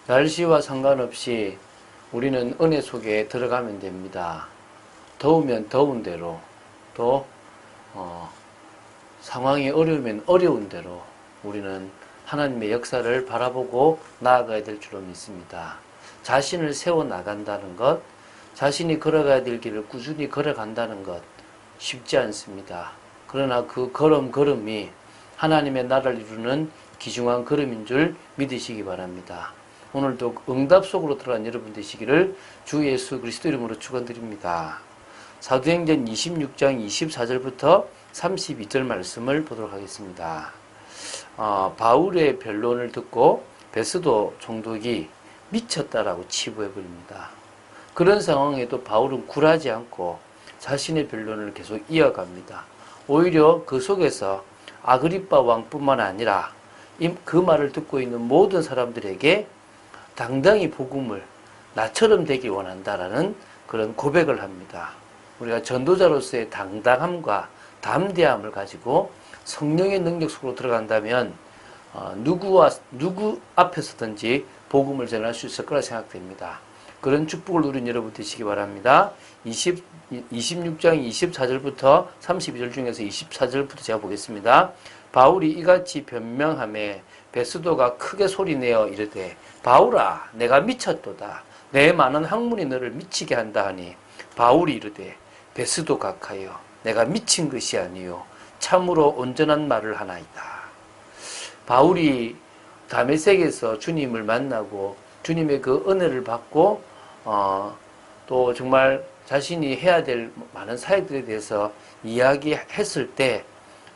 날씨와 상관없이 우리는 은혜 속에 들어가면 됩니다. 더우면 더운 대로, 또 상황이 어려우면 어려운 대로 우리는 하나님의 역사를 바라보고 나아가야 될 줄로 믿습니다. 자신을 세워나간다는 것, 자신이 걸어가야 될 길을 꾸준히 걸어간다는 것 쉽지 않습니다. 그러나 그 걸음걸음이 하나님의 나라를 이루는 귀중한 걸음인 줄 믿으시기 바랍니다. 오늘도 응답 속으로 들어간 여러분 되시기를 주 예수 그리스도 이름으로 축원드립니다. 사도행전 26장 24절부터 32절 말씀을 보도록 하겠습니다. 바울의 변론을 듣고 베스도 총독이 미쳤다라고 치부해버립니다. 그런 상황에도 바울은 굴하지 않고 자신의 변론을 계속 이어갑니다. 오히려 그 속에서 아그리빠 왕뿐만 아니라 그 말을 듣고 있는 모든 사람들에게 당당히 복음을 나처럼 되길 원한다라는 그런 고백을 합니다. 우리가 전도자로서의 당당함과 담대함을 가지고 성령의 능력 속으로 들어간다면 누구 앞에서든지 복음을 전할 수 있을 거라 생각됩니다. 그런 축복을 누린 여러분 되시기 바랍니다. 26장 24절부터 32절 중에서 24절부터 제가 보겠습니다. 바울이 이같이 변명하매 베스도가 크게 소리내어 이르되 바울아 내가 미쳤도다. 내 많은 학문이 너를 미치게 한다 하니 바울이 이르되 베스도 각하여 내가 미친 것이 아니요 참으로 온전한 말을 하나이다. 바울이 다메섹에서 주님을 만나고 주님의 그 은혜를 받고 또 정말 자신이 해야 될 많은 사역들에 대해서 이야기했을 때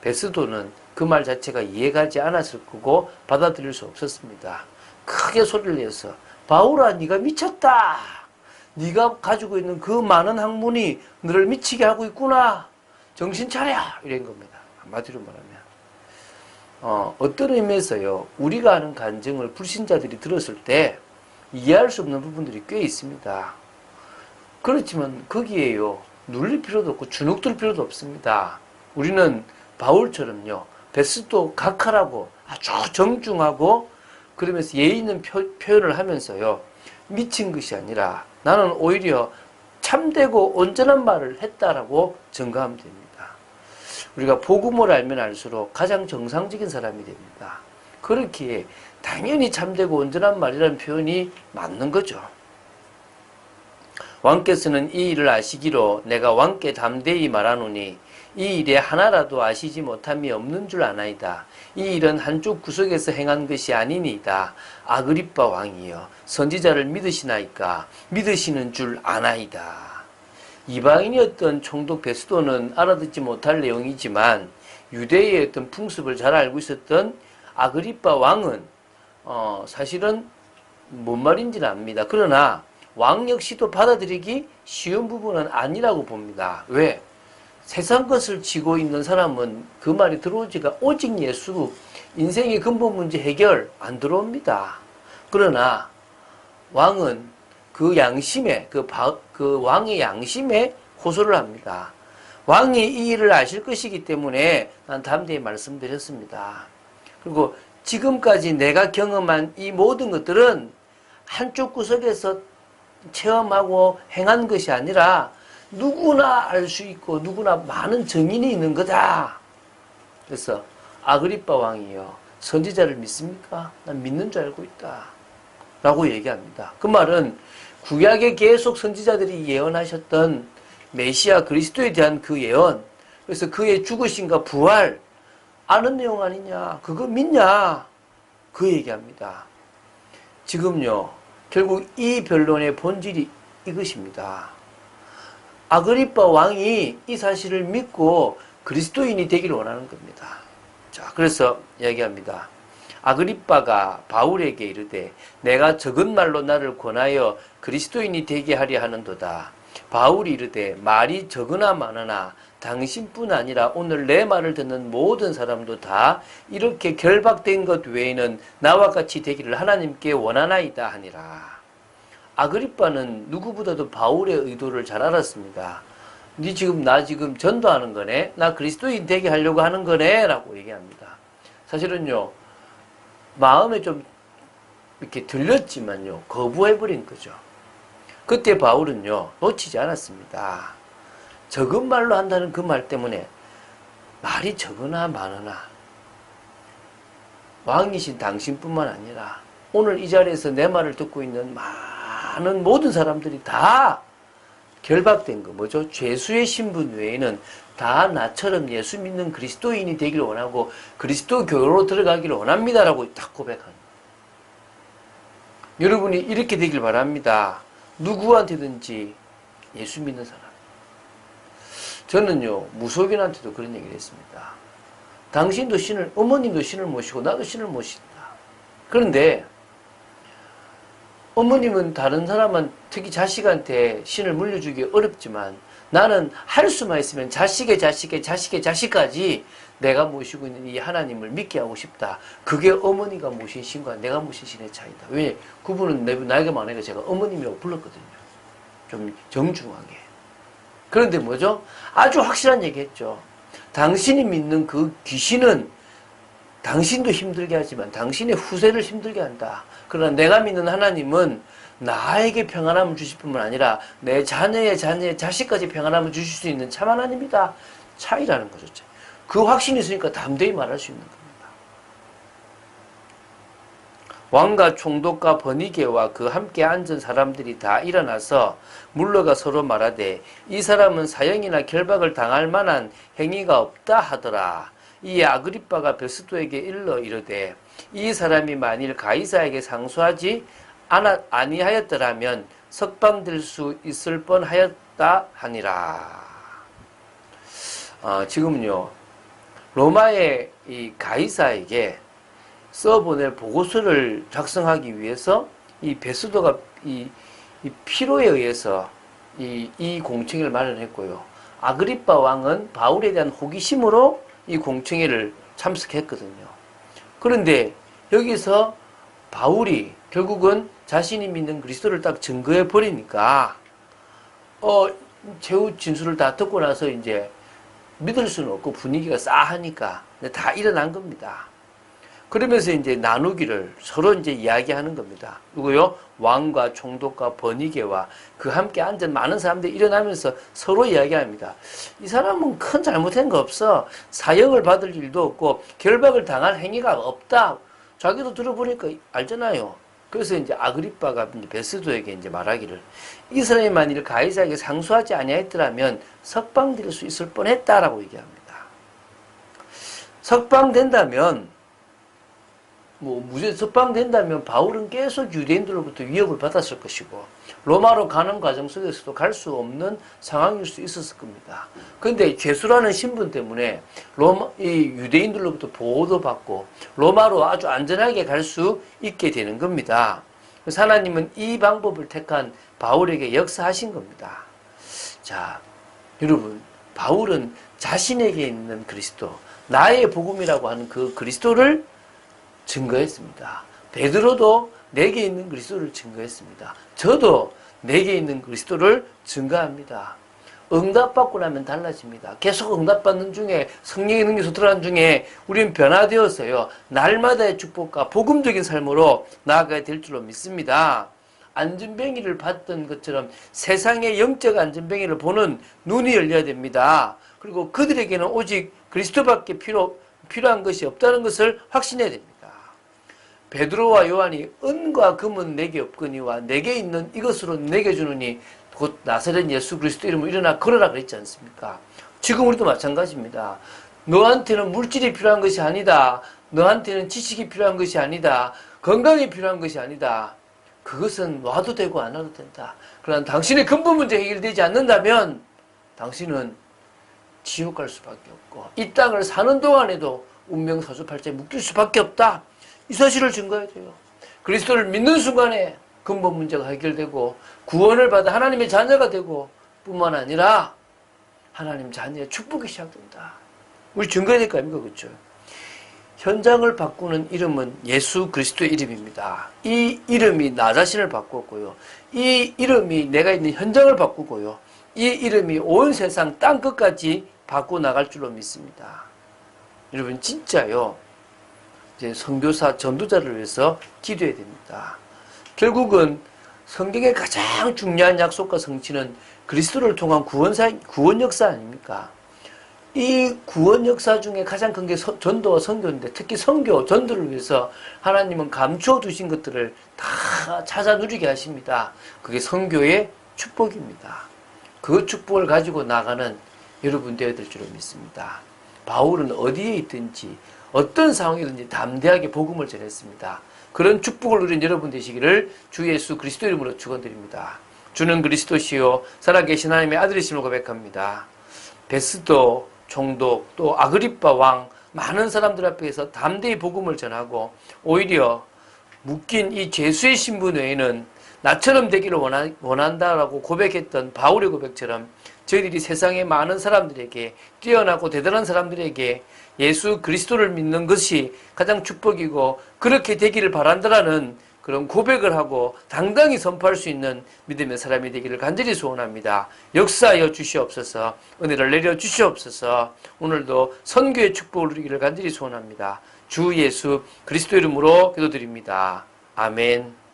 베스도는 그 말 자체가 이해가지 않았을 거고 받아들일 수 없었습니다. 크게 소리를 내서 바울아 네가 미쳤다. 네가 가지고 있는 그 많은 학문이 너를 미치게 하고 있구나. 정신 차려. 이런 겁니다. 한마디로 말하면 어떤 의미에서요. 우리가 하는 간증을 불신자들이 들었을 때 이해할 수 없는 부분들이 꽤 있습니다. 그렇지만 거기에요. 눌릴 필요도 없고 주눅들 필요도 없습니다. 우리는 바울처럼요. 베스도 각하라고 아주 정중하고 그러면서 예의 있는 표현을 하면서요. 미친 것이 아니라 나는 오히려 참되고 온전한 말을 했다라고 증거하면 됩니다. 우리가 복음을 알면 알수록 가장 정상적인 사람이 됩니다. 그렇기에 당연히 참되고 온전한 말이라는 표현이 맞는 거죠. 왕께서는 이 일을 아시기로 내가 왕께 담대히 말하노니 이 일에 하나라도 아시지 못함이 없는 줄 아나이다. 이 일은 한쪽 구석에서 행한 것이 아니니이다. 아그리빠 왕이여 선지자를 믿으시나이까 믿으시는 줄 아나이다. 이방인이었던 총독 베스도는 알아듣지 못할 내용이지만 유대의 어떤 풍습을 잘 알고 있었던 아그리빠 왕은 사실은 뭔 말인지는 압니다. 그러나 왕 역시도 받아들이기 쉬운 부분은 아니라고 봅니다. 왜? 세상 것을 쥐고 있는 사람은 그 말이 들어오지가 오직 예수, 인생의 근본 문제 해결 안 들어옵니다. 그러나 왕은 그 양심에, 그 왕의 양심에 호소를 합니다. 왕이 이 일을 아실 것이기 때문에 난 담대히 말씀드렸습니다. 그리고 지금까지 내가 경험한 이 모든 것들은 한쪽 구석에서 체험하고 행한 것이 아니라 누구나 알 수 있고 누구나 많은 증인이 있는 거다. 그래서 아그리빠 왕이요 선지자를 믿습니까? 난 믿는 줄 알고 있다 라고 얘기합니다. 그 말은 구약에 계속 선지자들이 예언하셨던 메시아 그리스도에 대한 그 예언, 그래서 그의 죽으심과 부활 아는 내용 아니냐, 그거 믿냐, 그 얘기합니다. 지금요 결국 이 변론의 본질이 이것입니다. 아그리빠 왕이 이 사실을 믿고 그리스도인이 되기를 원하는 겁니다. 자, 그래서 이야기합니다. 아그리빠가 바울에게 이르되 내가 적은 말로 나를 권하여 그리스도인이 되게 하려 하는도다. 바울이 이르되 말이 적으나 많으나 당신뿐 아니라 오늘 내 말을 듣는 모든 사람도 다 이렇게 결박된 것 외에는 나와 같이 되기를 하나님께 원하나이다 하니라. 아그리빠는 누구보다도 바울의 의도를 잘 알았습니다. 나 지금 전도하는 거네? 나 그리스도인 되게 하려고 하는 거네? 라고 얘기합니다. 사실은요, 마음에 좀 이렇게 들렸지만요, 거부해버린 거죠. 그때 바울은요, 놓치지 않았습니다. 적은 말로 한다는 그 말 때문에 말이 적으나 많으나 왕이신 당신뿐만 아니라 오늘 이 자리에서 내 말을 듣고 있는 많은 모든 사람들이 다 결박된 거 뭐죠? 죄수의 신분 외에는 다 나처럼 예수 믿는 그리스도인이 되기를 원하고 그리스도 교회로 들어가기를 원합니다라고 딱 고백하는 거예요. 여러분이 이렇게 되길 바랍니다. 누구한테든지 예수 믿는 사람. 저는요, 무속인한테도 그런 얘기를 했습니다. 당신도 신을, 어머님도 신을 모시고 나도 신을 모신다. 그런데 어머님은 다른 사람은 특히 자식한테 신을 물려주기 어렵지만 나는 할 수만 있으면 자식의 자식까지 내가 모시고 있는 이 하나님을 믿게 하고 싶다. 그게 어머니가 모신 신과 내가 모신 신의 차이다. 왜? 그분은 나에게 만약에 제가 어머님이라고 불렀거든요. 좀 정중하게. 그런데 뭐죠? 아주 확실한 얘기 했죠. 당신이 믿는 그 귀신은 당신도 힘들게 하지만 당신의 후세를 힘들게 한다. 그러나 내가 믿는 하나님은 나에게 평안함을 주실 뿐만 아니라 내 자녀의 자식까지 평안함을 주실 수 있는 참 하나님이다. 차이라는 거죠. 그 확신이 있으니까 담대히 말할 수 있는 겁니다. 왕과 총독과 버니게와 그 함께 앉은 사람들이 다 일어나서 물러가 서로 말하되 이 사람은 사형이나 결박을 당할 만한 행위가 없다 하더라. 이에 아그리빠가 베스도에게 일러 이르되 이 사람이 만일 가이사에게 상소하지 아니하였더라면 석방될 수 있을 뻔하였다 하니라. 지금은요, 로마의 이 가이사에게 써보낼 보고서를 작성하기 위해서 이 베스도가 이 피로에 의해서 이 공청회를 마련했고요. 아그리빠 왕은 바울에 대한 호기심으로 이 공청회를 참석했거든요. 그런데 여기서 바울이 결국은 자신이 믿는 그리스도를 딱 증거해 버리니까 최후 진술을 다 듣고 나서 이제 믿을 수는 없고 분위기가 싸하니까 다 일어난 겁니다. 그러면서 이제 나누기를 서로 이제 이야기하는 겁니다. 누구요? 왕과 총독과 버니게와 그 함께 앉은 많은 사람들이 일어나면서 서로 이야기합니다. 이 사람은 큰 잘못한 거 없어. 사형을 받을 일도 없고 결박을 당할 행위가 없다. 자기도 들어보니까 알잖아요. 그래서 이제 아그리빠가 이제 베스도에게 이제 말하기를 이 사람이 만일 가이사에게 상소하지 아니하였더라면 석방될 수 있을 뻔했다라고 얘기합니다. 석방된다면 무죄 석방된다면 바울은 계속 유대인들로부터 위협을 받았을 것이고 로마로 가는 과정 속에서도 갈 수 없는 상황일 수 있었을 겁니다. 그런데 죄수라는 신분 때문에 이 유대인들로부터 보호도 받고 로마로 아주 안전하게 갈 수 있게 되는 겁니다. 그래서 하나님은 이 방법을 택한 바울에게 역사하신 겁니다. 자, 여러분, 바울은 자신에게 있는 그리스도, 나의 복음이라고 하는 그 그리스도를 증거했습니다. 베드로도 내게 있는 그리스도를 증거했습니다. 저도 내게 있는 그리스도를 증거합니다. 응답받고 나면 달라집니다. 계속 응답받는 중에 성령의 능력이 들어간 중에 우리는 변화되었어요. 날마다의 축복과 복음적인 삶으로 나아가야 될 줄로 믿습니다. 안전뱅이를 봤던 것처럼 세상의 영적 안전뱅이를 보는 눈이 열려야 됩니다. 그리고 그들에게는 오직 그리스도밖에 필요한 것이 없다는 것을 확신해야 됩니다. 베드로와 요한이 은과 금은 내게 없거니와 내게 있는 이것으로 내게 주느니 곧 나사렛 예수 그리스도 이름으로 일어나 걸어라 그랬지 않습니까? 지금 우리도 마찬가지입니다. 너한테는 물질이 필요한 것이 아니다. 너한테는 지식이 필요한 것이 아니다. 건강이 필요한 것이 아니다. 그것은 와도 되고 안 와도 된다. 그러나 당신의 근본 문제 해결되지 않는다면 당신은 지옥 갈 수밖에 없고 이 땅을 사는 동안에도 운명 사주팔자에 묶일 수밖에 없다. 이 사실을 증거해야 돼요. 그리스도를 믿는 순간에 근본 문제가 해결되고 구원을 받아 하나님의 자녀가 되고 뿐만 아니라 하나님 자녀의 축복이 시작된다. 우리 증거해야 될 거 아닙니까? 그렇죠? 현장을 바꾸는 이름은 예수 그리스도의 이름입니다. 이 이름이 나 자신을 바꾸었고요. 이 이름이 내가 있는 현장을 바꾸고요. 이 이름이 온 세상 땅 끝까지 바꿔 나갈 줄로 믿습니다. 여러분 진짜요. 이제 선교사, 전도자를 위해서 기도해야 됩니다. 결국은 성경의 가장 중요한 약속과 성취는 그리스도를 통한 구원 역사 아닙니까? 이 구원 역사 중에 가장 큰 게 전도와 선교인데, 특히 선교, 전도를 위해서 하나님은 감추어 두신 것들을 다 찾아 누리게 하십니다. 그게 선교의 축복입니다. 그 축복을 가지고 나가는 여러분 되어야 될 줄로 믿습니다. 바울은 어디에 있든지 어떤 상황이든지 담대하게 복음을 전했습니다. 그런 축복을 누린 여러분 되시기를 주 예수 그리스도 이름으로 축원드립니다. 주는 그리스도시요 살아계신 하나님의 아들이심을 고백합니다. 베스도 총독 또 아그리빠 왕 많은 사람들 앞에서 담대히 복음을 전하고 오히려 묶인 이 죄수의 신분 외에는 나처럼 되기를 원한다라고 고백했던 바울의 고백처럼 저희들이 세상의 많은 사람들에게, 뛰어나고 대단한 사람들에게 예수 그리스도를 믿는 것이 가장 축복이고 그렇게 되기를 바란다라는 그런 고백을 하고 당당히 선포할 수 있는 믿음의 사람이 되기를 간절히 소원합니다. 역사하여 주시옵소서, 은혜를 내려 주시옵소서. 오늘도 선교의 축복을 누리기를 간절히 소원합니다. 주 예수 그리스도 이름으로 기도드립니다. 아멘.